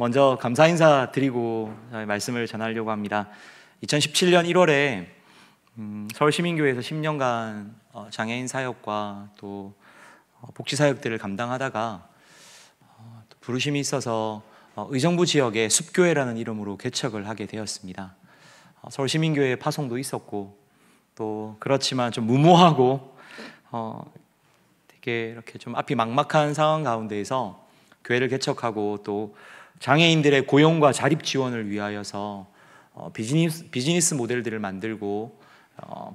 먼저 감사 인사 드리고 말씀을 전하려고 합니다. 2017년 1월에 서울시민교회에서 10년간 장애인 사역과 또 복지 사역들을 감당하다가 부르심이 있어서 의정부 지역의 숲교회라는 이름으로 개척을 하게 되었습니다. 서울시민교회 파송도 있었고 또 그렇지만 좀 무모하고 되게 이렇게 좀 앞이 막막한 상황 가운데에서 교회를 개척하고 또 장애인들의 고용과 자립 지원을 위하여서 비즈니스 모델들을 만들고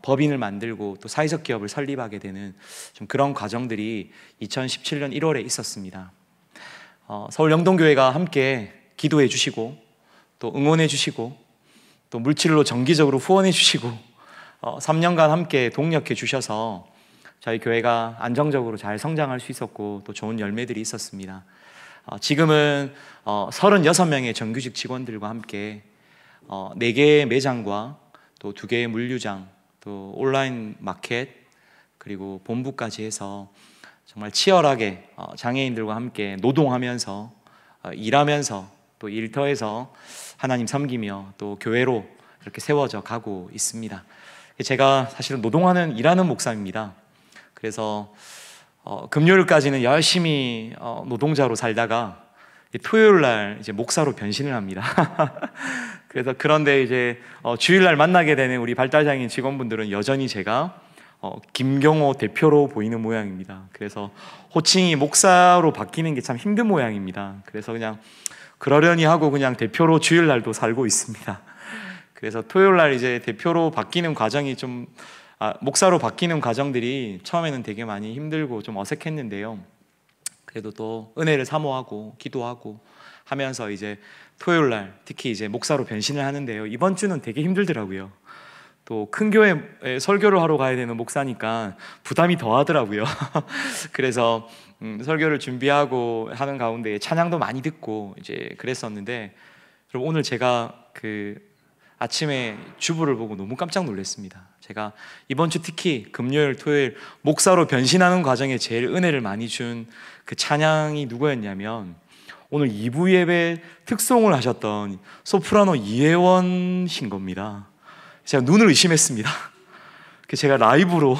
법인을 만들고 또 사회적 기업을 설립하게 되는 좀 그런 과정들이 2017년 1월에 있었습니다. 서울 영동교회가 함께 기도해 주시고 또 응원해 주시고 또 물질로 정기적으로 후원해 주시고 3년간 함께 동력해 주셔서 저희 교회가 안정적으로 잘 성장할 수 있었고 또 좋은 열매들이 있었습니다. 지금은 36명의 정규직 직원들과 함께 4개의 매장과 또 2개의 물류장, 또 온라인 마켓, 그리고 본부까지 해서 정말 치열하게 장애인들과 함께 노동하면서 일하면서 또 일터에서 하나님 섬기며 또 교회로 이렇게 세워져 가고 있습니다. 제가 사실은 노동하는 일하는 목사입니다. 그래서 금요일까지는 열심히 노동자로 살다가 토요일 날 이제 목사로 변신을 합니다. 그래서 그런데 이제 주일날 만나게 되는 우리 발달장애인 직원분들은 여전히 제가 김경호 대표로 보이는 모양입니다. 그래서 호칭이 목사로 바뀌는 게 참 힘든 모양입니다. 그래서 그냥 그러려니 하고 그냥 대표로 주일날도 살고 있습니다. 그래서 토요일날 이제 대표로 바뀌는 과정이 좀 목사로 바뀌는 과정들이 처음에는 되게 많이 힘들고 좀 어색했는데요. 그래도 또 은혜를 사모하고 기도하고 하면서 이제 토요일날 특히 이제 목사로 변신을 하는데요. 이번 주는 되게 힘들더라고요. 또 큰 교회 설교를 하러 가야 되는 목사니까 부담이 더 하더라고요. 그래서 설교를 준비하고 하는 가운데 찬양도 많이 듣고 이제 그랬었는데, 그럼 오늘 제가 아침에 주보를 보고 너무 깜짝 놀랐습니다. 제가 이번 주 특히 금요일, 토요일 목사로 변신하는 과정에 제일 은혜를 많이 준 그 찬양이 누구였냐면 오늘 2부 예배 특송을 하셨던 소프라노 이혜원 신 겁니다. 제가 눈을 의심했습니다. 제가 라이브로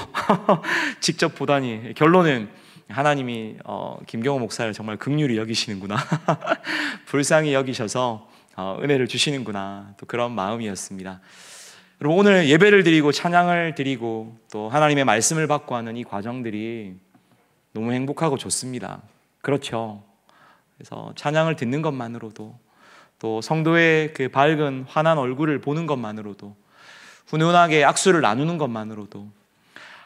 직접 보다니 결론은 하나님이 김경호 목사를 정말 긍휼히 여기시는구나, 불쌍히 여기셔서 은혜를 주시는구나, 또 그런 마음이었습니다. 여러분, 오늘 예배를 드리고 찬양을 드리고 또 하나님의 말씀을 받고 하는 이 과정들이 너무 행복하고 좋습니다. 그렇죠. 그래서 찬양을 듣는 것만으로도 또 성도의 그 밝은 환한 얼굴을 보는 것만으로도, 훈훈하게 악수를 나누는 것만으로도,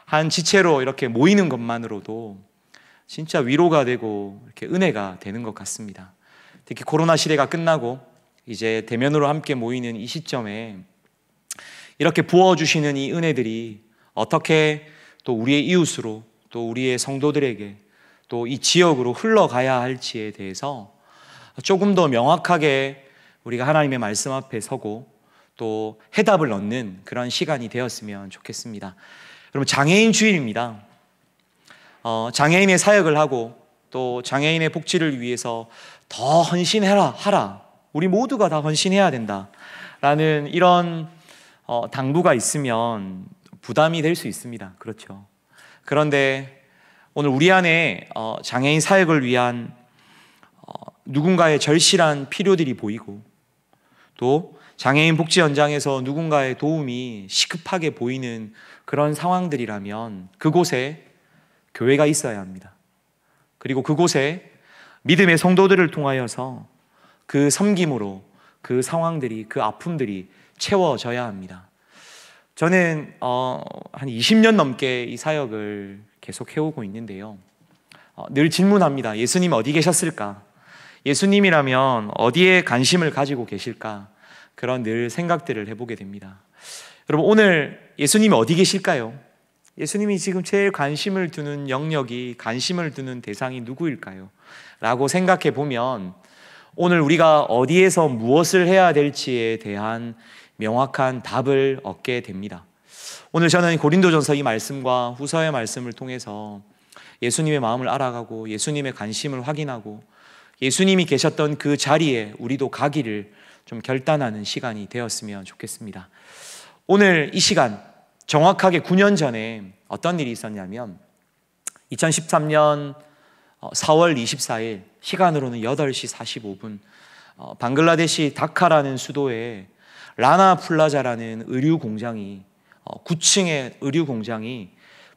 한 지체로 이렇게 모이는 것만으로도 진짜 위로가 되고 이렇게 은혜가 되는 것 같습니다. 특히 코로나 시대가 끝나고 이제 대면으로 함께 모이는 이 시점에 이렇게 부어주시는 이 은혜들이 어떻게 또 우리의 이웃으로 또 우리의 성도들에게 또 이 지역으로 흘러가야 할지에 대해서 조금 더 명확하게 우리가 하나님의 말씀 앞에 서고 또 해답을 얻는 그런 시간이 되었으면 좋겠습니다. 여러분, 장애인 주일입니다. 장애인의 사역을 하고 또 장애인의 복지를 위해서 더 하라. 우리 모두가 다 헌신해야 된다라는 이런 당부가 있으면 부담이 될 수 있습니다. 그렇죠. 그런데 오늘 우리 안에 장애인 사역을 위한 누군가의 절실한 필요들이 보이고 또 장애인 복지 현장에서 누군가의 도움이 시급하게 보이는 그런 상황들이라면 그곳에 교회가 있어야 합니다. 그리고 그곳에 믿음의 성도들을 통하여서 그 섬김으로 그 상황들이, 그 아픔들이 채워져야 합니다. 저는 한 20년 넘게 이 사역을 계속 해오고 있는데요. 늘 질문합니다. 예수님 어디 계셨을까? 예수님이라면 어디에 관심을 가지고 계실까? 그런 늘 생각들을 해보게 됩니다. 여러분, 오늘 예수님이 어디 계실까요? 예수님이 지금 제일 관심을 두는 영역이, 관심을 두는 대상이 누구일까요? 라고 생각해 보면 오늘 우리가 어디에서 무엇을 해야 될지에 대한 명확한 답을 얻게 됩니다. 오늘 저는 고린도전서 이 말씀과 후서의 말씀을 통해서 예수님의 마음을 알아가고 예수님의 관심을 확인하고 예수님이 계셨던 그 자리에 우리도 가기를 좀 결단하는 시간이 되었으면 좋겠습니다. 오늘 이 시간 정확하게 9년 전에 어떤 일이 있었냐면 2013년 4월 24일 시간으로는 8시 45분 방글라데시 다카라는 수도에 라나 플라자라는 의류 공장이 9층의 의류 공장이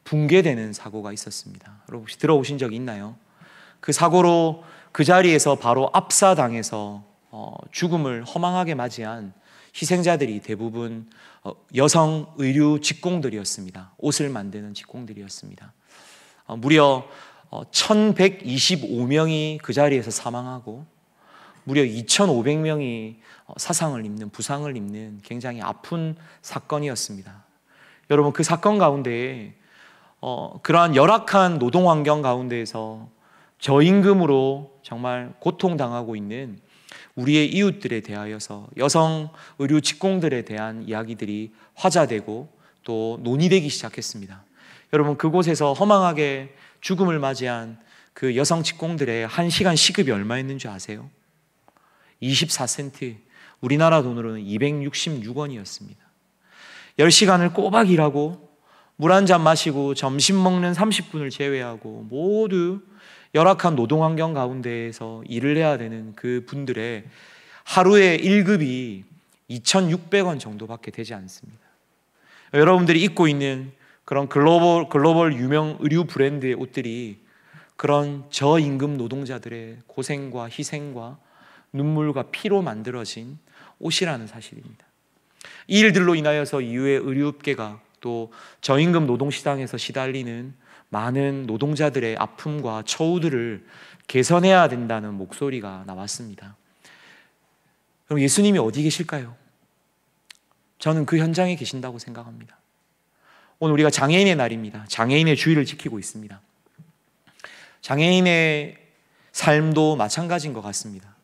붕괴되는 사고가 있었습니다. 여러분 혹시 들어보신 적이 있나요? 그 사고로 그 자리에서 바로 압사당해서 죽음을 허망하게 맞이한 희생자들이 대부분 여성 의류 직공들이었습니다. 옷을 만드는 직공들이었습니다. 무려 1125명이 그 자리에서 사망하고 무려 2500명이 사상을 입는, 부상을 입는 굉장히 아픈 사건이었습니다. 여러분 그 사건 가운데 그러한 열악한 노동 환경 가운데에서 저임금으로 정말 고통당하고 있는 우리의 이웃들에 대하여서 여성 의류 직공들에 대한 이야기들이 화자되고 또 논의되기 시작했습니다. 여러분 그곳에서 허망하게 죽음을 맞이한 그 여성 직공들의 1시간 시급이 얼마였는 줄 아세요? 24센트, 우리나라 돈으로는 266원이었습니다. 10시간을 꼬박 일하고 물 한 잔 마시고 점심 먹는 30분을 제외하고 모두 열악한 노동 환경 가운데에서 일을 해야 되는 그 분들의 하루의 1급이 2,600원 정도밖에 되지 않습니다. 여러분들이 입고 있는 그런 글로벌 유명 의류 브랜드의 옷들이 그런 저임금 노동자들의 고생과 희생과 눈물과 피로 만들어진 옷이라는 사실입니다. 이 일들로 인하여서 이후에 의류업계가 또 저임금 노동시장에서 시달리는 많은 노동자들의 아픔과 처우들을 개선해야 된다는 목소리가 나왔습니다. 그럼 예수님이 어디 계실까요? 저는 그 현장에 계신다고 생각합니다. 오늘 우리가 장애인의 날입니다. 장애인의 주의를 지키고 있습니다. 장애인의 삶도 마찬가지인 것 같습니다.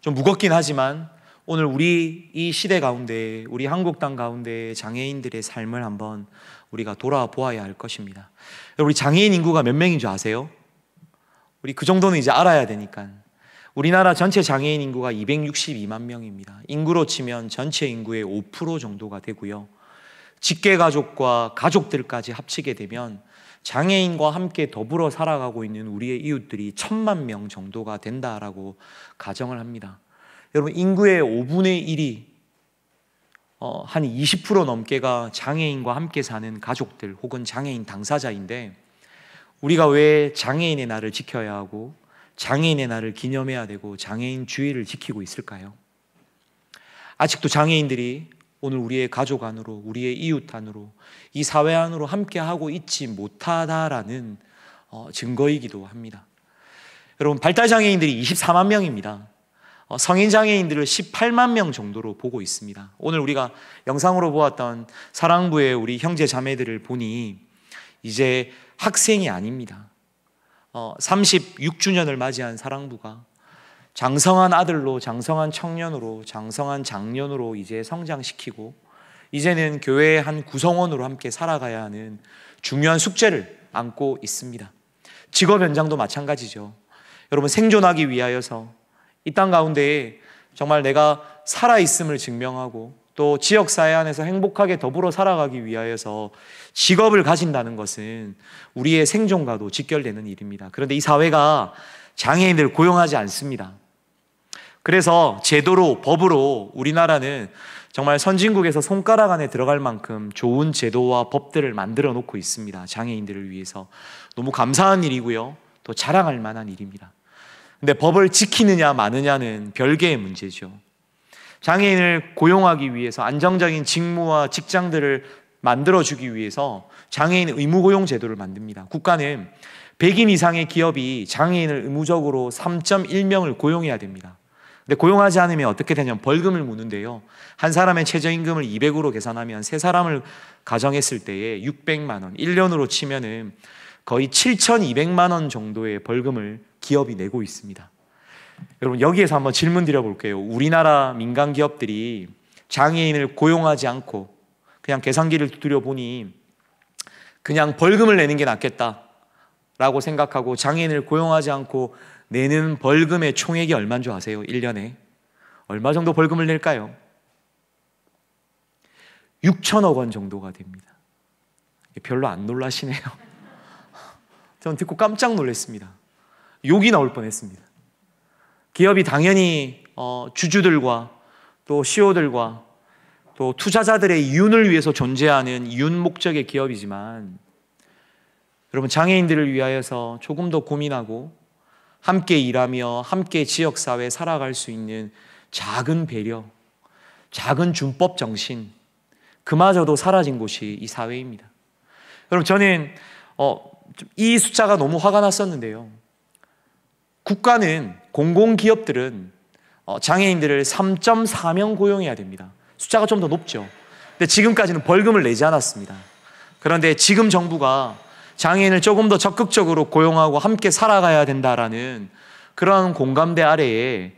좀 무겁긴 하지만 오늘 우리 이 시대 가운데, 우리 한국 땅 가운데 장애인들의 삶을 한번 우리가 돌아보아야 할 것입니다. 우리 장애인 인구가 몇 명인 줄 아세요? 우리 그 정도는 이제 알아야 되니까. 우리나라 전체 장애인 인구가 262만 명입니다. 인구로 치면 전체 인구의 5% 정도가 되고요. 직계가족과 가족들까지 합치게 되면 장애인과 함께 더불어 살아가고 있는 우리의 이웃들이 1,000만 명 정도가 된다라고 가정을 합니다. 여러분 인구의 5분의 1이 한 20% 넘게가 장애인과 함께 사는 가족들 혹은 장애인 당사자인데 우리가 왜 장애인의 날을 지켜야 하고 장애인의 날을 기념해야 되고 장애인 주의를 지키고 있을까요? 아직도 장애인들이 오늘 우리의 가족 안으로, 우리의 이웃 안으로, 이 사회 안으로 함께하고 있지 못하다라는 증거이기도 합니다. 여러분 발달장애인들이 24만 명입니다. 성인 장애인들을 18만 명 정도로 보고 있습니다. 오늘 우리가 영상으로 보았던 사랑부의 우리 형제 자매들을 보니 이제 학생이 아닙니다. 36주년을 맞이한 사랑부가 장성한 아들로, 장성한 청년으로, 장성한 장년으로 이제 성장시키고 이제는 교회의 한 구성원으로 함께 살아가야 하는 중요한 숙제를 안고 있습니다. 직업 현장도 마찬가지죠. 여러분 생존하기 위하여서 이 땅 가운데에 정말 내가 살아있음을 증명하고 또 지역사회 안에서 행복하게 더불어 살아가기 위하여서 직업을 가진다는 것은 우리의 생존과도 직결되는 일입니다. 그런데 이 사회가 장애인들을 고용하지 않습니다. 그래서 제도로, 법으로 우리나라는 정말 선진국에서 손가락 안에 들어갈 만큼 좋은 제도와 법들을 만들어 놓고 있습니다. 장애인들을 위해서. 너무 감사한 일이고요. 또 자랑할 만한 일입니다. 근데 법을 지키느냐 마느냐는 별개의 문제죠. 장애인을 고용하기 위해서 안정적인 직무와 직장들을 만들어주기 위해서 장애인 의무고용 제도를 만듭니다. 국가는 100인 이상의 기업이 장애인을 의무적으로 3.1명을 고용해야 됩니다. 근데 고용하지 않으면 어떻게 되냐면 벌금을 무는데요. 한 사람의 최저임금을 200으로 계산하면 세 사람을 가정했을 때에 600만 원, 1년으로 치면은 거의 7,200만 원 정도의 벌금을 기업이 내고 있습니다. 여러분 여기에서 한번 질문 드려볼게요. 우리나라 민간 기업들이 장애인을 고용하지 않고 그냥 계산기를 두드려 보니 그냥 벌금을 내는 게 낫겠다라고 생각하고 장애인을 고용하지 않고 내는 벌금의 총액이 얼마인 줄 아세요? 1년에 얼마 정도 벌금을 낼까요? 6천억 원 정도가 됩니다. 별로 안 놀라시네요. 저는 듣고 깜짝 놀랐습니다. 욕이 나올 뻔했습니다. 기업이 당연히 주주들과 또 CEO들과 또 투자자들의 이윤을 위해서 존재하는 이윤 목적의 기업이지만, 여러분, 장애인들을 위하여서 조금 더 고민하고 함께 일하며 함께 지역사회에 살아갈 수 있는 작은 배려, 작은 준법 정신, 그마저도 사라진 곳이 이 사회입니다. 여러분, 저는 이 숫자가 너무 화가 났었는데요. 국가는, 공공기업들은 장애인들을 3.4명 고용해야 됩니다. 숫자가 좀 더 높죠. 근데 지금까지는 벌금을 내지 않았습니다. 그런데 지금 정부가 장애인을 조금 더 적극적으로 고용하고 함께 살아가야 된다라는 그런 공감대 아래에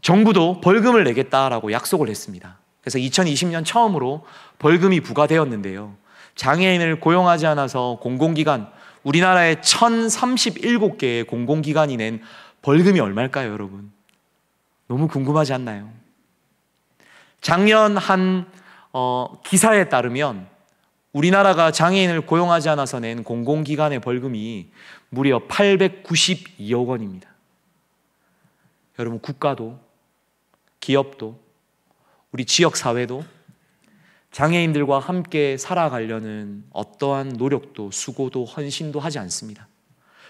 정부도 벌금을 내겠다라고 약속을 했습니다. 그래서 2020년 처음으로 벌금이 부과되었는데요. 장애인을 고용하지 않아서 공공기관, 우리나라의 1037개의 공공기관이 낸 벌금이 얼마일까요, 여러분? 너무 궁금하지 않나요? 작년 한 기사에 따르면 우리나라가 장애인을 고용하지 않아서 낸 공공기관의 벌금이 무려 892억 원입니다. 여러분, 국가도, 기업도, 우리 지역사회도 장애인들과 함께 살아가려는 어떠한 노력도 수고도 헌신도 하지 않습니다.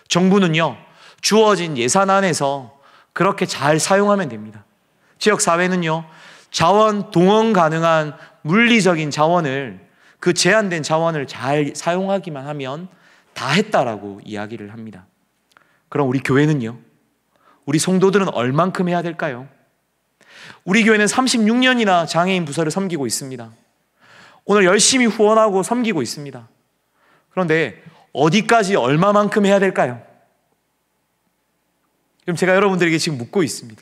정부는요, 주어진 예산 안에서 그렇게 잘 사용하면 됩니다. 지역사회는요, 자원 동원 가능한 물리적인 자원을, 그 제한된 자원을 잘 사용하기만 하면 다 했다라고 이야기를 합니다. 그럼 우리 교회는요? 우리 성도들은 얼만큼 해야 될까요? 우리 교회는 36년이나 장애인 부서를 섬기고 있습니다. 오늘 열심히 후원하고 섬기고 있습니다. 그런데 어디까지 얼마만큼 해야 될까요? 그럼 제가 여러분들에게 지금 묻고 있습니다.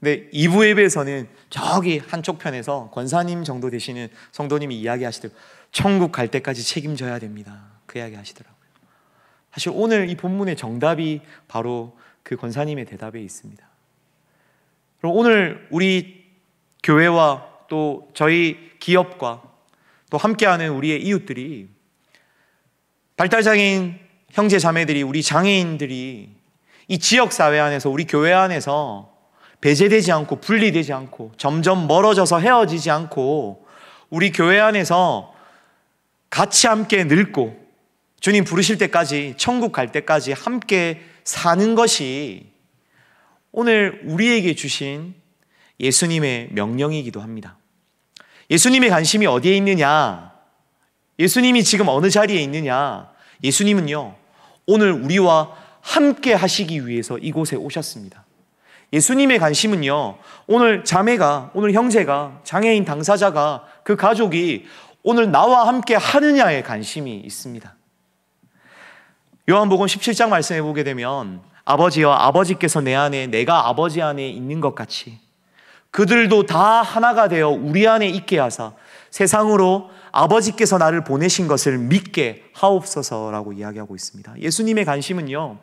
근데 2부 예배에서는 저기 한쪽 편에서 권사님 정도 되시는 성도님이 이야기하시더라고요. 천국 갈 때까지 책임져야 됩니다. 그 이야기 하시더라고요. 사실 오늘 이 본문의 정답이 바로 그 권사님의 대답에 있습니다. 그럼 오늘 우리 교회와 또 저희 기업과 또 함께하는 우리의 이웃들이, 발달장애인 형제 자매들이, 우리 장애인들이 이 지역사회 안에서, 우리 교회 안에서 배제되지 않고 분리되지 않고 점점 멀어져서 헤어지지 않고 우리 교회 안에서 같이 함께 늙고 주님 부르실 때까지, 천국 갈 때까지 함께 사는 것이 오늘 우리에게 주신 예수님의 명령이기도 합니다. 예수님의 관심이 어디에 있느냐? 예수님이 지금 어느 자리에 있느냐? 예수님은요, 오늘 우리와 함께 하시기 위해서 이곳에 오셨습니다. 예수님의 관심은요, 오늘 자매가, 오늘 형제가, 장애인 당사자가, 그 가족이 오늘 나와 함께 하느냐에 관심이 있습니다. 요한복음 17장 말씀해 보게 되면, 아버지여, 아버지께서 내 안에, 내가 아버지 안에 있는 것 같이 그들도 다 하나가 되어 우리 안에 있게 하사 세상으로 아버지께서 나를 보내신 것을 믿게 하옵소서라고 이야기하고 있습니다. 예수님의 관심은요,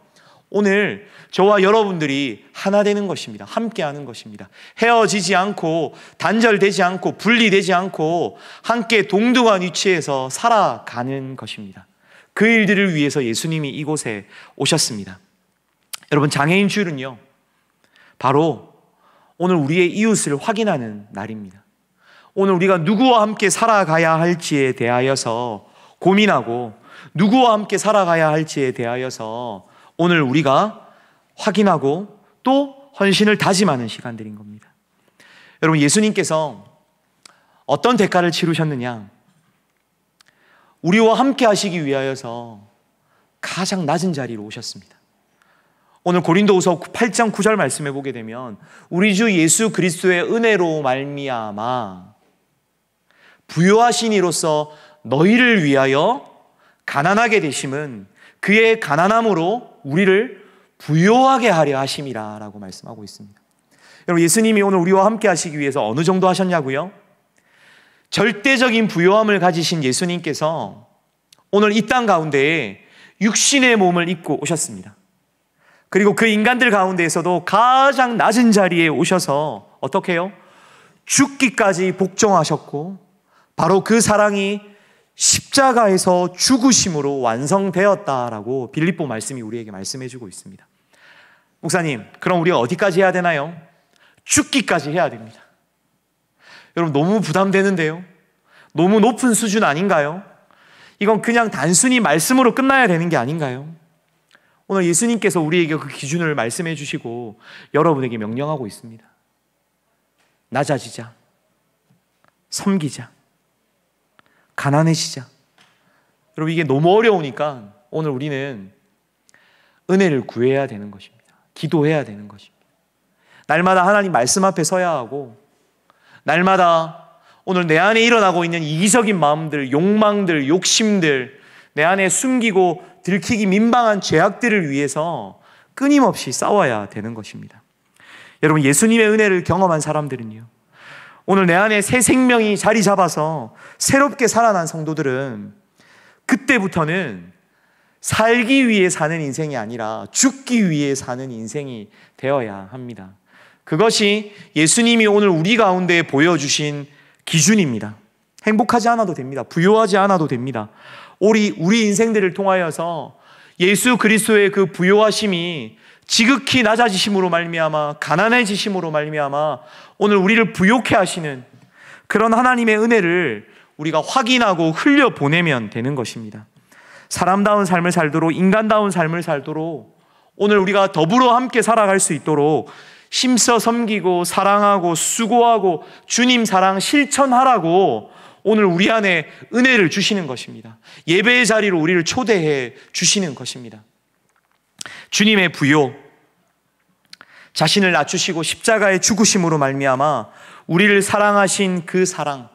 오늘 저와 여러분들이 하나 되는 것입니다. 함께 하는 것입니다. 헤어지지 않고, 단절되지 않고, 분리되지 않고 함께 동등한 위치에서 살아가는 것입니다. 그 일들을 위해서 예수님이 이곳에 오셨습니다. 여러분, 장애인 주일은요, 바로 오늘 우리의 이웃을 확인하는 날입니다. 오늘 우리가 누구와 함께 살아가야 할지에 대하여서 고민하고, 누구와 함께 살아가야 할지에 대하여서 오늘 우리가 확인하고 또 헌신을 다짐하는 시간들인 겁니다. 여러분, 예수님께서 어떤 대가를 치르셨느냐? 우리와 함께 하시기 위하여서 가장 낮은 자리로 오셨습니다. 오늘 고린도후서 8장 9절 말씀해 보게 되면, 우리 주 예수 그리스도의 은혜로 말미암아 부요하신 이로써 너희를 위하여 가난하게 되심은 그의 가난함으로 우리를 부요하게 하려 하심이라 라고 말씀하고 있습니다. 여러분, 예수님이 오늘 우리와 함께 하시기 위해서 어느 정도 하셨냐고요? 절대적인 부요함을 가지신 예수님께서 오늘 이 땅 가운데에 육신의 몸을 입고 오셨습니다. 그리고 그 인간들 가운데에서도 가장 낮은 자리에 오셔서 어떻게 해요? 죽기까지 복종하셨고 바로 그 사랑이 십자가에서 죽으심으로 완성되었다라고 빌립보 말씀이 우리에게 말씀해 주고 있습니다. 목사님, 그럼 우리가 어디까지 해야 되나요? 죽기까지 해야 됩니다. 여러분, 너무 부담되는데요? 너무 높은 수준 아닌가요? 이건 그냥 단순히 말씀으로 끝나야 되는 게 아닌가요? 오늘 예수님께서 우리에게 그 기준을 말씀해 주시고 여러분에게 명령하고 있습니다. 낮아지자, 섬기자, 가난해지자. 여러분, 이게 너무 어려우니까 오늘 우리는 은혜를 구해야 되는 것입니다. 기도해야 되는 것입니다. 날마다 하나님 말씀 앞에 서야 하고, 날마다 오늘 내 안에 일어나고 있는 이기적인 마음들, 욕망들, 욕심들, 내 안에 숨기고 들키기 민망한 죄악들을 위해서 끊임없이 싸워야 되는 것입니다. 여러분, 예수님의 은혜를 경험한 사람들은요, 오늘 내 안에 새 생명이 자리 잡아서 새롭게 살아난 성도들은 그때부터는 살기 위해 사는 인생이 아니라 죽기 위해 사는 인생이 되어야 합니다. 그것이 예수님이 오늘 우리 가운데 보여주신 기준입니다. 행복하지 않아도 됩니다. 부요하지 않아도 됩니다. 우리 인생들을 통하여서 예수 그리스도의 그 부요하심이 지극히 낮아지심으로 말미암아, 가난해지심으로 말미암아 오늘 우리를 부요케 하시는 그런 하나님의 은혜를 우리가 확인하고 흘려보내면 되는 것입니다. 사람다운 삶을 살도록, 인간다운 삶을 살도록, 오늘 우리가 더불어 함께 살아갈 수 있도록 힘써 섬기고 사랑하고 수고하고 주님 사랑 실천하라고 오늘 우리 안에 은혜를 주시는 것입니다. 예배의 자리로 우리를 초대해 주시는 것입니다. 주님의 부요, 자신을 낮추시고 십자가의 죽으심으로 말미암아 우리를 사랑하신 그 사랑,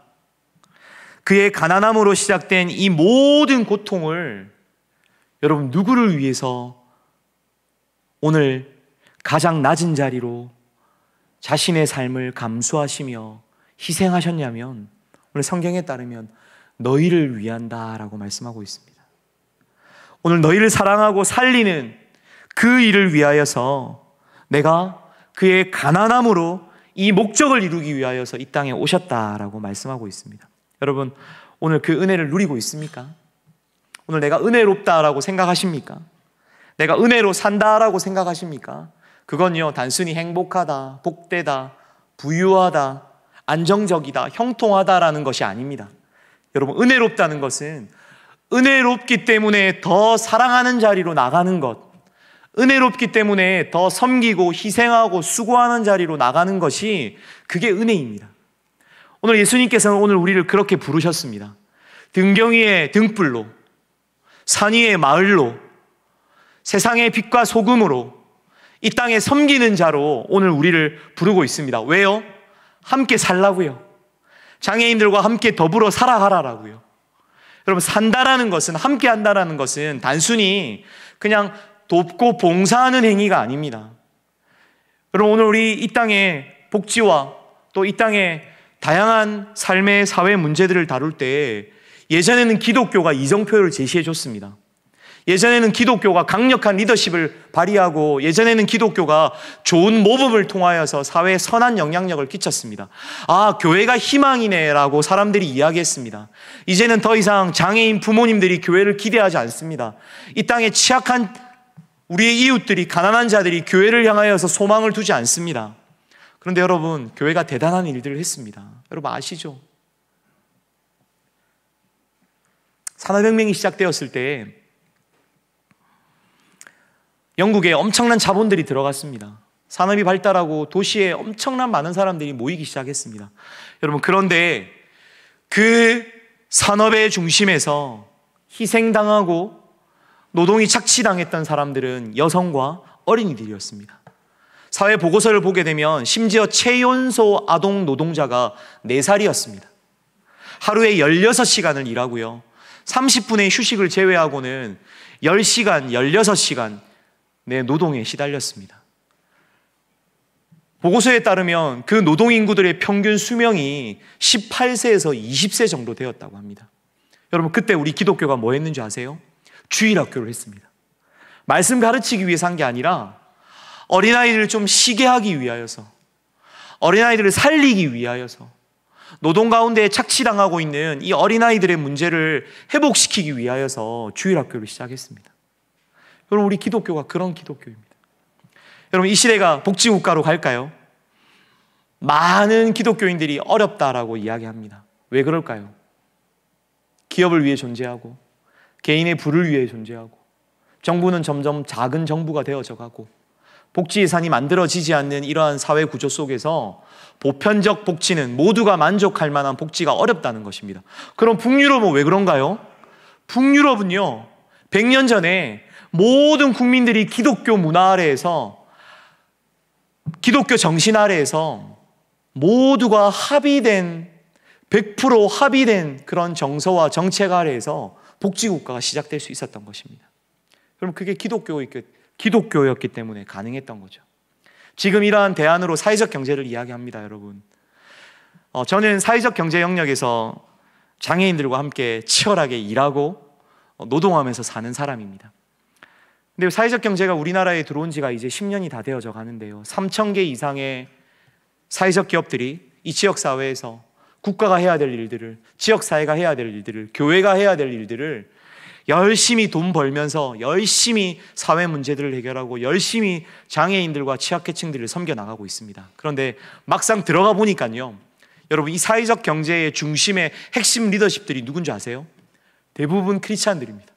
그의 가난함으로 시작된 이 모든 고통을 여러분 누구를 위해서 오늘 가장 낮은 자리로 자신의 삶을 감수하시며 희생하셨냐면, 오늘 성경에 따르면 너희를 위한다라고 말씀하고 있습니다. 오늘 너희를 사랑하고 살리는 그 일을 위하여서 내가 그의 가난함으로 이 목적을 이루기 위하여서 이 땅에 오셨다라고 말씀하고 있습니다. 여러분, 오늘 그 은혜를 누리고 있습니까? 오늘 내가 은혜롭다라고 생각하십니까? 내가 은혜로 산다라고 생각하십니까? 그건요, 단순히 행복하다, 복되다, 부유하다, 안정적이다, 형통하다라는 것이 아닙니다. 여러분, 은혜롭다는 것은 은혜롭기 때문에 더 사랑하는 자리로 나가는 것, 은혜롭기 때문에 더 섬기고 희생하고 수고하는 자리로 나가는 것이 그게 은혜입니다. 오늘 예수님께서는 오늘 우리를 그렇게 부르셨습니다. 등경 위의 등불로, 산 위의 마을로, 세상의 빛과 소금으로, 이 땅에 섬기는 자로 오늘 우리를 부르고 있습니다. 왜요? 함께 살라고요. 장애인들과 함께 더불어 살아가라라고요. 여러분, 산다라는 것은, 함께 한다라는 것은 단순히 그냥 돕고 봉사하는 행위가 아닙니다. 여러분, 오늘 우리 이 땅의 복지와 또 이 땅의 다양한 삶의 사회 문제들을 다룰 때 예전에는 기독교가 이정표를 제시해 줬습니다. 예전에는 기독교가 강력한 리더십을 발휘하고, 예전에는 기독교가 좋은 모범을 통하여서 사회에 선한 영향력을 끼쳤습니다. 아, 교회가 희망이네라고 사람들이 이야기했습니다. 이제는 더 이상 장애인 부모님들이 교회를 기대하지 않습니다. 이 땅에 취약한 우리의 이웃들이, 가난한 자들이 교회를 향하여서 소망을 두지 않습니다. 그런데 여러분, 교회가 대단한 일들을 했습니다. 여러분 아시죠? 산업혁명이 시작되었을 때 영국에 엄청난 자본들이 들어갔습니다. 산업이 발달하고 도시에 엄청난 많은 사람들이 모이기 시작했습니다. 여러분, 그런데 그 산업의 중심에서 희생당하고 노동이 착취당했던 사람들은 여성과 어린이들이었습니다. 사회 보고서를 보게 되면 심지어 최연소 아동 노동자가 4살이었습니다. 하루에 16시간을 일하고요, 30분의 휴식을 제외하고는 10시간, 16시간 내 노동에 시달렸습니다. 보고서에 따르면 그 노동인구들의 평균 수명이 18세에서 20세 정도 되었다고 합니다. 여러분, 그때 우리 기독교가 뭐 했는지 아세요? 주일학교를 했습니다. 말씀 가르치기 위해서 한 게 아니라 어린아이들을 좀 쉬게 하기 위하여서, 어린아이들을 살리기 위하여서, 노동 가운데 착취당하고 있는 이 어린아이들의 문제를 회복시키기 위하여서 주일학교를 시작했습니다. 여러분, 우리 기독교가 그런 기독교입니다. 여러분, 이 시대가 복지국가로 갈까요? 많은 기독교인들이 어렵다라고 이야기합니다. 왜 그럴까요? 기업을 위해 존재하고, 개인의 부를 위해 존재하고, 정부는 점점 작은 정부가 되어져 가고, 복지 예산이 만들어지지 않는 이러한 사회 구조 속에서 보편적 복지는, 모두가 만족할 만한 복지가 어렵다는 것입니다. 그럼 북유럽은 왜 그런가요? 북유럽은요, 100년 전에 모든 국민들이 기독교 문화 아래에서, 기독교 정신 아래에서 모두가 합의된, 100% 합의된 그런 정서와 정책 아래에서 복지국가가 시작될 수 있었던 것입니다. 그럼 그게 기독교였기 때문에 가능했던 거죠. 지금 이러한 대안으로 사회적 경제를 이야기합니다, 여러분. 저는 사회적 경제 영역에서 장애인들과 함께 치열하게 일하고 노동하면서 사는 사람입니다. 근데 사회적 경제가 우리나라에 들어온 지가 이제 10년이 다 되어져 가는데요, 3,000개 이상의 사회적 기업들이 이 지역사회에서 국가가 해야 될 일들을, 지역사회가 해야 될 일들을, 교회가 해야 될 일들을 열심히 돈 벌면서 열심히 사회 문제들을 해결하고 열심히 장애인들과 취약계층들을 섬겨나가고 있습니다. 그런데 막상 들어가 보니까요, 여러분, 이 사회적 경제의 중심의 핵심 리더십들이 누군지 아세요? 대부분 크리스찬들입니다.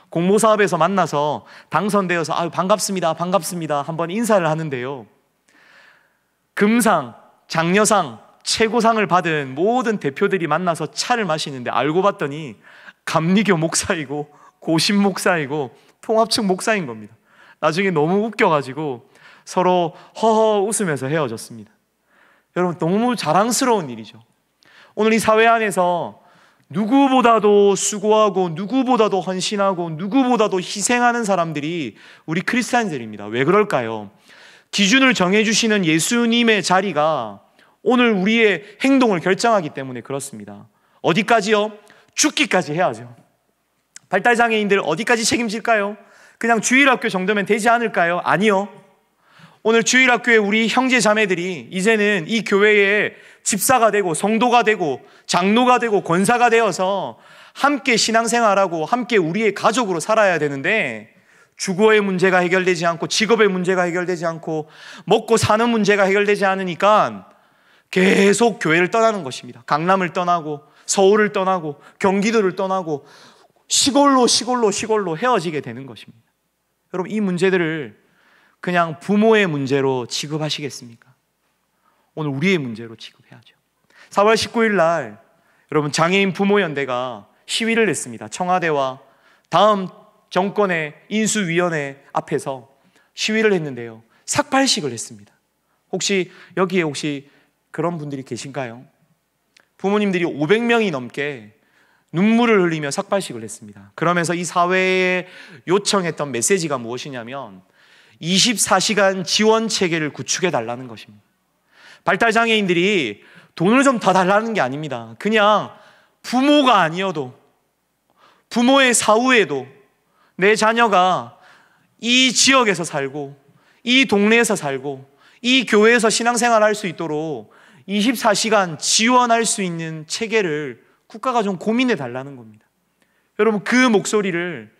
공모사업에서 만나서 당선되어서 아유 반갑습니다, 반갑습니다 한번 인사를 하는데요, 금상, 장려상, 최고상을 받은 모든 대표들이 만나서 차를 마시는데 알고 봤더니 감리교 목사이고 고신 목사이고 통합측 목사인 겁니다. 나중에 너무 웃겨가지고 서로 허허 웃으면서 헤어졌습니다. 여러분, 너무 자랑스러운 일이죠. 오늘 이 사회 안에서 누구보다도 수고하고 누구보다도 헌신하고 누구보다도 희생하는 사람들이 우리 크리스찬들입니다. 왜 그럴까요? 기준을 정해주시는 예수님의 자리가 오늘 우리의 행동을 결정하기 때문에 그렇습니다. 어디까지요? 죽기까지 해야죠. 발달장애인들 어디까지 책임질까요? 그냥 주일학교 정도면 되지 않을까요? 아니요. 오늘 주일학교에 우리 형제 자매들이 이제는 이 교회의 집사가 되고 성도가 되고 장로가 되고 권사가 되어서 함께 신앙생활하고 함께 우리의 가족으로 살아야 되는데, 주거의 문제가 해결되지 않고 직업의 문제가 해결되지 않고 먹고 사는 문제가 해결되지 않으니까 계속 교회를 떠나는 것입니다. 강남을 떠나고 서울을 떠나고 경기도를 떠나고 시골로 헤어지게 되는 것입니다. 여러분, 이 문제들을 그냥 부모의 문제로 취급하시겠습니까? 오늘 우리의 문제로 취급해야죠. 4월 19일 날 여러분, 장애인 부모연대가 시위를 했습니다. 청와대와 다음 정권의 인수위원회 앞에서 시위를 했는데요, 삭발식을 했습니다. 여기에 혹시 그런 분들이 계신가요? 부모님들이 500명이 넘게 눈물을 흘리며 삭발식을 했습니다. 그러면서 이 사회에 요청했던 메시지가 무엇이냐면 24시간 지원 체계를 구축해 달라는 것입니다. 발달장애인들이 돈을 좀 더 달라는 게 아닙니다. 그냥 부모가 아니어도, 부모의 사후에도 내 자녀가 이 지역에서 살고 이 동네에서 살고 이 교회에서 신앙생활을 할 수 있도록 24시간 지원할 수 있는 체계를 국가가 좀 고민해 달라는 겁니다. 여러분, 그 목소리를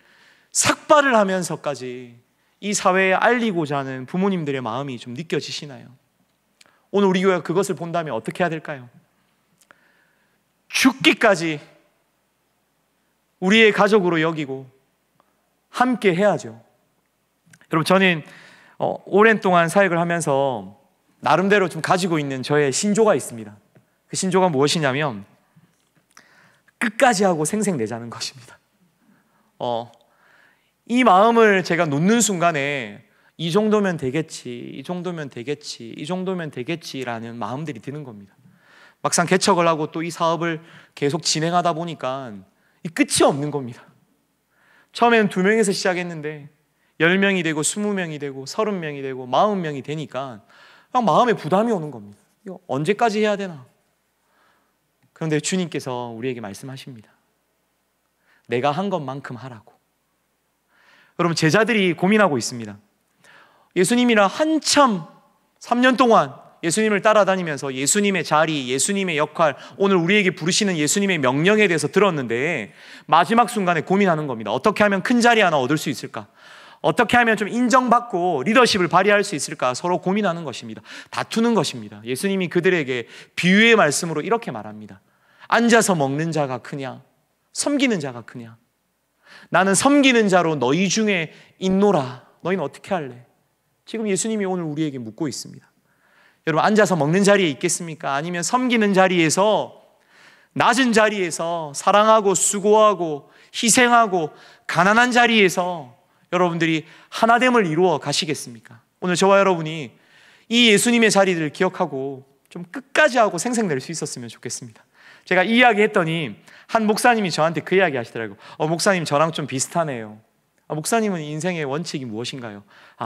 삭발을 하면서까지 이 사회에 알리고자 하는 부모님들의 마음이 좀 느껴지시나요? 오늘 우리 교회가 그것을 본다면 어떻게 해야 될까요? 죽기까지 우리의 가족으로 여기고 함께 해야죠. 여러분, 저는 오랜 동안 사역을 하면서 나름대로 좀 가지고 있는 저의 신조가 있습니다. 그 신조가 무엇이냐면 끝까지 하고 생색내자는 것입니다. 이 마음을 제가 놓는 순간에 이 정도면 되겠지, 이 정도면 되겠지, 이 정도면 되겠지라는 마음들이 드는 겁니다. 막상 개척을 하고 또 이 사업을 계속 진행하다 보니까 이 끝이 없는 겁니다. 처음에는 2명에서 시작했는데 10명이 되고 20명이 되고 30명이 되고 40명이 되니까 그냥 마음에 부담이 오는 겁니다. 이거 언제까지 해야 되나? 그런데 주님께서 우리에게 말씀하십니다. 내가 한 것만큼 하라고. 여러분, 제자들이 고민하고 있습니다. 예수님이랑 한참 3년 동안 예수님을 따라다니면서 예수님의 자리, 예수님의 역할, 오늘 우리에게 부르시는 예수님의 명령에 대해서 들었는데 마지막 순간에 고민하는 겁니다. 어떻게 하면 큰 자리 하나 얻을 수 있을까? 어떻게 하면 좀 인정받고 리더십을 발휘할 수 있을까? 서로 고민하는 것입니다. 다투는 것입니다. 예수님이 그들에게 비유의 말씀으로 이렇게 말합니다. 앉아서 먹는 자가 크냐? 섬기는 자가 크냐? 나는 섬기는 자로 너희 중에 있노라. 너희는 어떻게 할래? 지금 예수님이 오늘 우리에게 묻고 있습니다. 여러분, 앉아서 먹는 자리에 있겠습니까? 아니면 섬기는 자리에서, 낮은 자리에서 사랑하고 수고하고 희생하고 가난한 자리에서 여러분들이 하나됨을 이루어 가시겠습니까? 오늘 저와 여러분이 이 예수님의 자리를 기억하고 좀 끝까지 하고 생생낼 수 있었으면 좋겠습니다. 제가 이 이야기 했더니 한 목사님이 저한테 그 이야기 하시더라고요. 목사님, 저랑 좀 비슷하네요. 목사님은 인생의 원칙이 무엇인가요?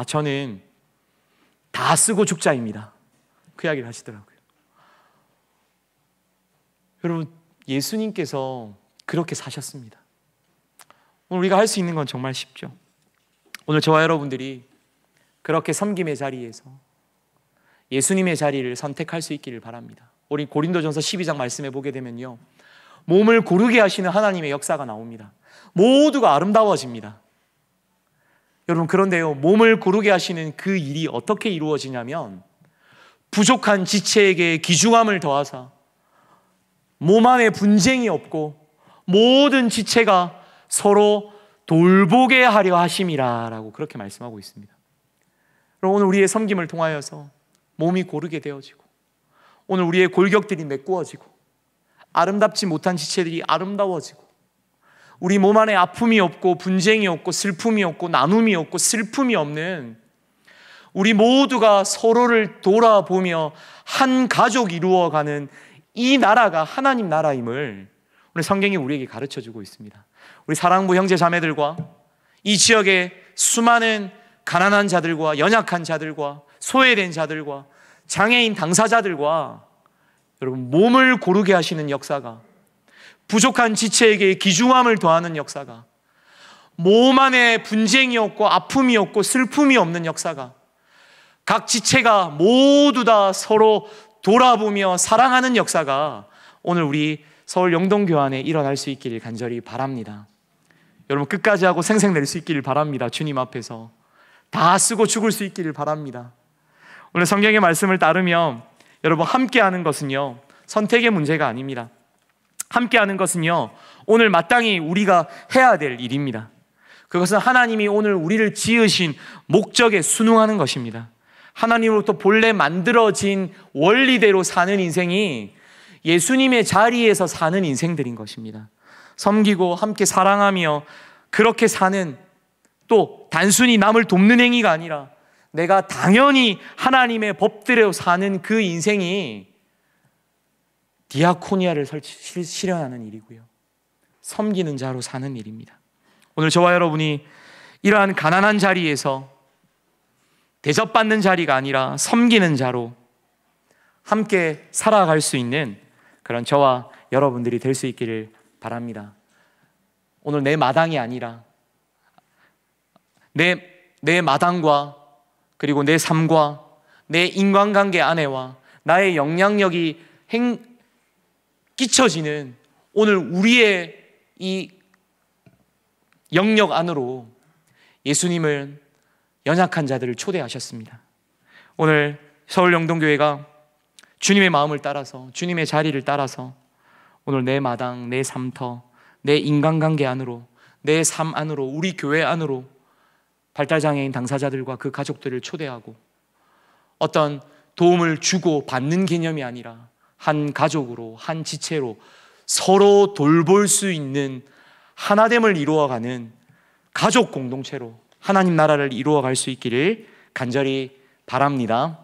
저는 다 쓰고 죽자입니다. 그 이야기를 하시더라고요. 여러분, 예수님께서 그렇게 사셨습니다. 오늘 우리가 할 수 있는 건 정말 쉽죠. 오늘 저와 여러분들이 그렇게 섬김의 자리에서 예수님의 자리를 선택할 수 있기를 바랍니다. 우리 고린도전서 12장 말씀에 보게 되면요, 몸을 고르게 하시는 하나님의 역사가 나옵니다. 모두가 아름다워집니다. 여러분, 그런데요, 몸을 고르게 하시는 그 일이 어떻게 이루어지냐면 부족한 지체에게 귀중함을 더하사 몸 안에 분쟁이 없고 모든 지체가 서로 돌보게 하려 하심이라 라고 그렇게 말씀하고 있습니다. 그럼 오늘 우리의 섬김을 통하여서 몸이 고르게 되어지고, 오늘 우리의 골격들이 메꾸어지고, 아름답지 못한 지체들이 아름다워지고, 우리 몸 안에 아픔이 없고 분쟁이 없고 슬픔이 없고 나눔이 없고 슬픔이 없는 우리 모두가 서로를 돌아보며 한 가족 이루어가는 이 나라가 하나님 나라임을 오늘 성경이 우리에게 가르쳐주고 있습니다. 우리 사랑부 형제 자매들과 이 지역의 수많은 가난한 자들과 연약한 자들과 소외된 자들과 장애인 당사자들과 여러분, 몸을 고르게 하시는 역사가, 부족한 지체에게 귀중함을 더하는 역사가, 몸 안에 분쟁이 없고 아픔이 없고 슬픔이 없는 역사가, 각 지체가 모두 다 서로 돌아보며 사랑하는 역사가 오늘 우리 서울 영동교회 안에 일어날 수 있기를 간절히 바랍니다. 여러분, 끝까지 하고 생생낼 수 있기를 바랍니다. 주님 앞에서 다 쓰고 죽을 수 있기를 바랍니다. 오늘 성경의 말씀을 따르면 여러분, 함께하는 것은요, 선택의 문제가 아닙니다. 함께하는 것은요, 오늘 마땅히 우리가 해야 될 일입니다. 그것은 하나님이 오늘 우리를 지으신 목적에 순응하는 것입니다. 하나님으로부터 본래 만들어진 원리대로 사는 인생이 예수님의 자리에서 사는 인생들인 것입니다. 섬기고 함께 사랑하며 그렇게 사는, 또 단순히 남을 돕는 행위가 아니라 내가 당연히 하나님의 법대로 사는 그 인생이 디아코니아를 실현하는 일이고요, 섬기는 자로 사는 일입니다. 오늘 저와 여러분이 이러한 가난한 자리에서 대접받는 자리가 아니라 섬기는 자로 함께 살아갈 수 있는 그런 저와 여러분들이 될 수 있기를 바랍니다. 오늘 내 마당이 아니라 내 마당과 그리고 내 삶과 내 인간관계 안에와 나의 영향력이 끼쳐지는 오늘 우리의 이 영역 안으로 예수님을, 연약한 자들을 초대하셨습니다. 오늘 서울 영동교회가 주님의 마음을 따라서, 주님의 자리를 따라서 오늘 내 마당, 내 삶터, 내 인간관계 안으로, 내 삶 안으로, 우리 교회 안으로 발달장애인 당사자들과 그 가족들을 초대하고 어떤 도움을 주고 받는 개념이 아니라 한 가족으로, 한 지체로 서로 돌볼 수 있는 하나됨을 이루어가는 가족 공동체로 하나님 나라를 이루어갈 수 있기를 간절히 바랍니다.